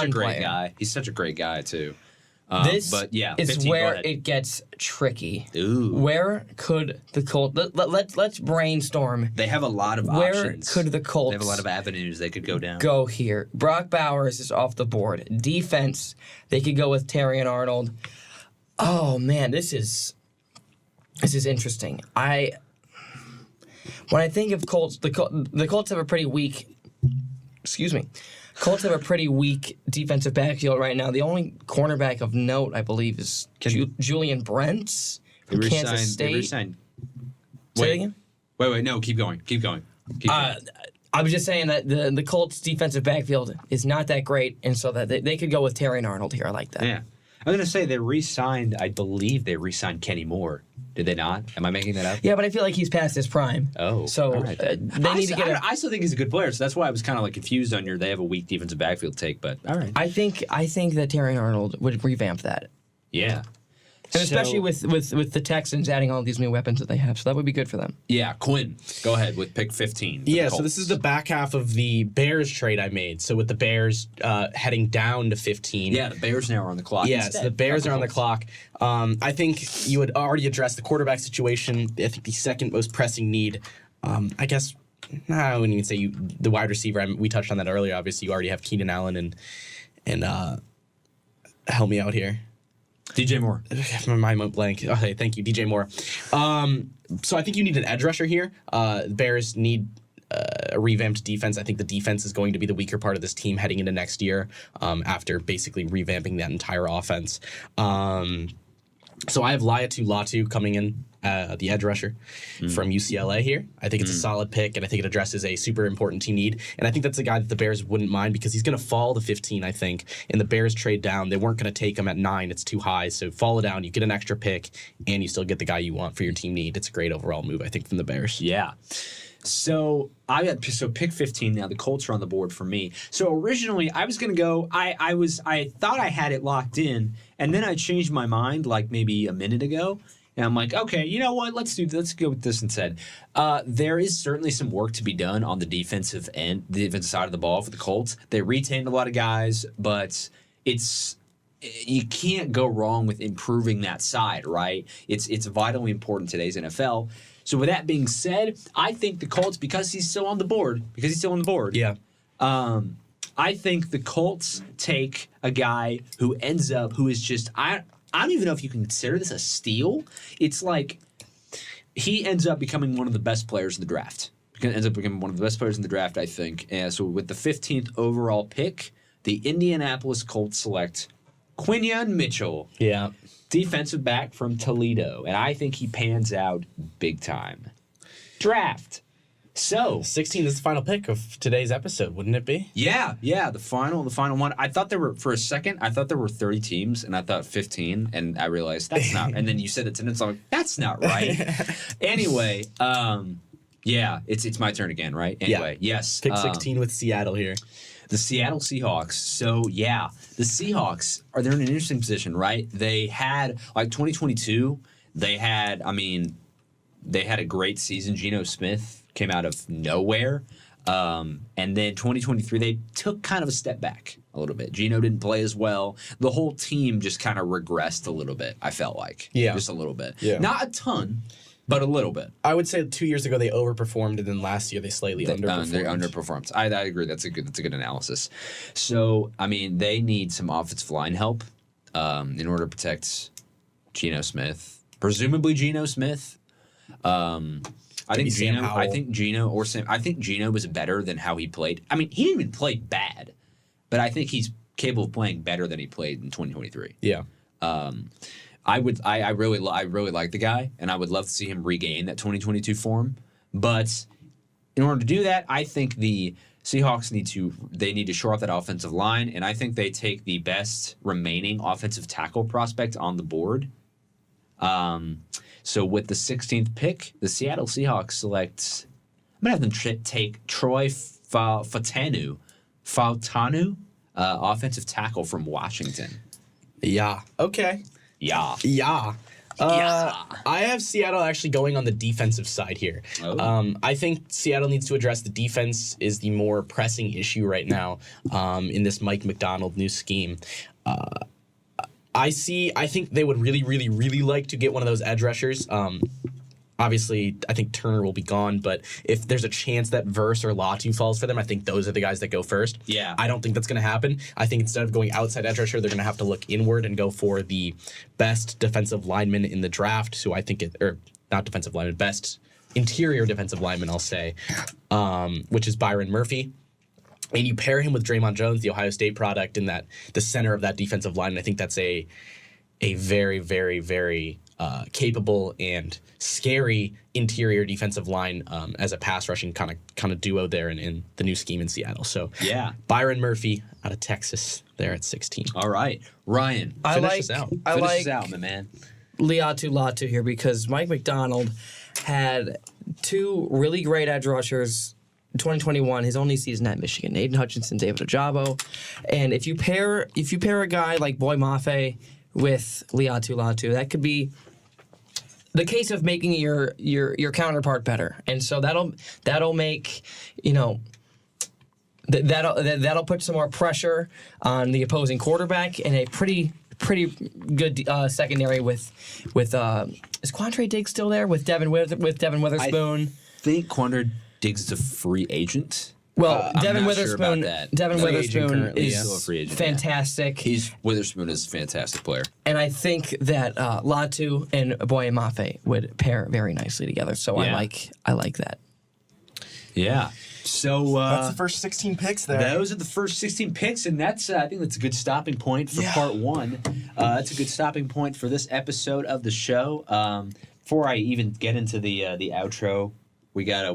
a
great
player.
guy. He's such a great guy, too.
This
but yeah,
is
15,
where it gets tricky.
Ooh.
Where could the Colts... Let's brainstorm.
They have a lot of
Where
options.
could the Colts...
They have a lot of avenues they could go down.
Go here. Brock Bowers is off the board. Defense, they could go with Terry and Arnold. Oh, man, this is interesting. When I think of Colts, the Colts have a pretty weak... Excuse me. Colts have a pretty weak defensive backfield right now. The only cornerback of note, I believe, is Julian Brents from Kansas State. Say it again?
Wait, no, keep going.
I was just saying that the Colts' defensive backfield is not that great, and so that they could go with Terry and Arnold here. I like that.
Yeah. I was going to say I believe they re-signed Kenny Moore. Did they not? Am I making that up?
Yeah, but I feel like he's past his prime.
Oh,
so
all right.
they need to get.
I still think he's a good player, so that's why I was kind of like confused on they have a weak defensive backfield take. But all right,
I think that Terry and Arnold would revamp that.
Yeah,
and especially with the Texans adding all these new weapons that they have, so that would be good for them.
Yeah, Quinn, go ahead with pick 15.
Yeah, so this is the back half of the Bears trade I made. So with the Bears heading down to 15.
Yeah, the Bears now are on the clock.
Yes, the Bears are on the clock. I think you had already addressed the quarterback situation. I think the second most pressing need, I guess, I wouldn't even say the wide receiver. We touched on that earlier. Obviously, you already have Keenan Allen and help me out here.
DJ Moore.
My mind went blank. Okay, thank you, DJ Moore. So I think you need an edge rusher here. The Bears need a revamped defense. I think the defense is going to be the weaker part of this team heading into next year after basically revamping that entire offense. So I have Laiatu Latu coming in, the edge rusher from UCLA here. I think it's a solid pick, and I think it addresses a super important team need. And I think that's a guy that the Bears wouldn't mind because he's going to fall to 15, I think. And the Bears trade down. They weren't going to take him at 9. It's too high. So fall down. You get an extra pick, and you still get the guy you want for your team need. It's a great overall move, I think, from the Bears.
Yeah. So pick 15 now. The Colts are on the board for me. So originally I was gonna go. I thought I had it locked in, and then I changed my mind like maybe a minute ago, And I'm like, okay, you know what? Let's go with this instead. There is certainly some work to be done on the defensive side of the ball for the Colts. They retained a lot of guys, but you can't go wrong with improving that side, right? It's vitally important in today's NFL. So with that being said, I think the Colts, because he's still on the board.
Yeah.
I think the Colts take a guy who is just I don't even know if you can consider this a steal. It's like he ends up becoming one of the best players in the draft. Ends up becoming one of the best players in the draft, I think. And so with the 15th overall pick, the Indianapolis Colts select Quinn Mitchell.
Yeah.
Defensive back from Toledo. And I think he pans out big time. Draft. So
16 is the final pick of today's episode, wouldn't it be?
Yeah, the final one. I thought there were 30 teams, and I thought 15, and I realized that's not. And then you said attendance, I'm like, that's not right. Anyway, it's my turn again, right? Anyway, yes.
Pick 16 with Seattle here.
The Seattle Seahawks. So the Seahawks they're in an interesting position, right? They had 2022. They had a great season. Geno Smith came out of nowhere. And then 2023, they took kind of a step back a little bit. Geno didn't play as well. The whole team just kind of regressed a little bit, I felt like.
Yeah.
Just a little bit.
Yeah.
Not a ton, but a little bit.
I would say 2 years ago they overperformed, and then last year they slightly underperformed.
They underperformed. I agree. That's a good analysis. So, they need some offensive line help in order to protect Geno Smith. Presumably Geno Smith. I think Geno was better than how he played. He didn't even play bad, but I think he's capable of playing better than he played in 2023.
Yeah.
I really like the guy, and I would love to see him regain that 2022 form. But in order to do that, I think the Seahawks need to shore up that offensive line, and I think they take the best remaining offensive tackle prospect on the board. So with the 16th pick, the Seattle Seahawks select. I'm gonna have them take Troy Fautanu, offensive tackle from Washington.
Yeah. Okay.
Yeah.
I have Seattle actually going on the defensive side here.
Oh.
I think Seattle needs to address the defense is the more pressing issue right now in this Mike Macdonald new scheme. I think they would really, really, really like to get one of those edge rushers. Obviously, I think Turner will be gone, but if there's a chance that Verse or Latu falls for them, I think those are the guys that go first.
Yeah.
I don't think that's going to happen. I think instead of going outside edge rusher, they're going to have to look inward and go for the best defensive lineman in the draft. So I think not defensive lineman, best interior defensive lineman, I'll say, which is Byron Murphy. And you pair him with Draymond Jones, the Ohio State product, in the center of that defensive line. And I think that's a very, very, very capable and scary interior defensive line as a pass rushing kind of duo there in the new scheme in Seattle. So
yeah,
Byron Murphy out of Texas there at 16.
All right, Ryan, finish us out, my man.
Latu here because Mike Macdonald had two really great edge rushers. 2021, his only season at Michigan, Aiden Hutchinson, David Ojabo, and if you pair a guy like Boy Mafe with Latu, that could be the case of making your counterpart better, and so that'll make that'll put some more pressure on the opposing quarterback and a pretty good secondary with is Quandre Diggs still there with Devin Witherspoon?
I think Quandre Diggs is a free agent.
Well, Devin Witherspoon
is still a free agent.
Fantastic.
Witherspoon is a fantastic player.
And I think that Latu and Boye Mafe would pair very nicely together. So I like that.
Yeah. So
that's the first 16 picks there.
Those are the first 16 picks, and that's I think that's a good stopping point for part one. That's a good stopping point for this episode of the show. Before I even get into the outro, we gotta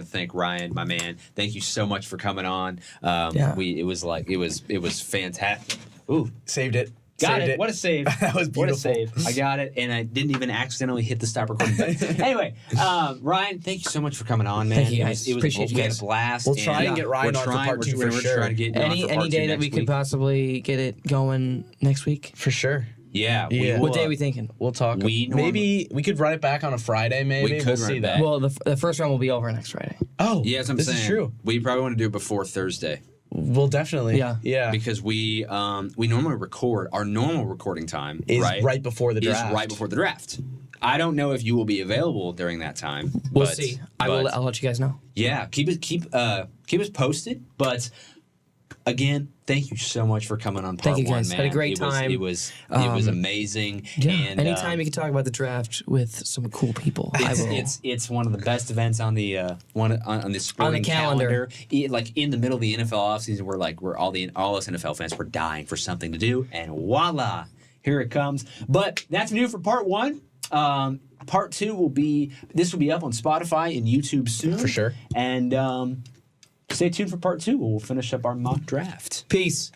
thank Ryan, my man. Thank you so much for coming on. It was fantastic. Ooh,
saved it.
Got it. What a save.
That was beautiful.
What a save. I got it, and I didn't even accidentally hit the stop recording button. Anyway, Ryan, thank you so much for coming on, man.
Thank you guys.
Appreciate you guys. We had a blast.
We'll try and get Ryan on for part two for sure.
Any day that we could possibly get it going next week?
For sure.
Yeah.
What day are we thinking?
We'll talk. Maybe we could run it back on a Friday. Maybe
we could
see that.
Well, the first round will be over next Friday.
Oh,
yeah, that's what I'm
this
saying.
is true.
We probably want to do it before Thursday.
Well, definitely.
Yeah.
Because we normally record, our normal recording time
is right before the draft.
Is right before the draft. I don't know if you will be available during that time.
We'll see. I'll let you guys know.
Yeah, keep us posted. But again, thank you so much for coming on part
Thank you guys.
one, man.
Had a great time.
It was amazing.
Yeah.
And,
anytime you can talk about the draft with some cool people,
it's one of the best events on the on the sporting
calendar.
Like in the middle of the NFL offseason, where all us NFL fans were dying for something to do, and voila, here it comes. But that's new for part one. Part two will be up on Spotify and YouTube soon
for sure.
And stay tuned for part two. We'll finish up our mock draft.
Peace.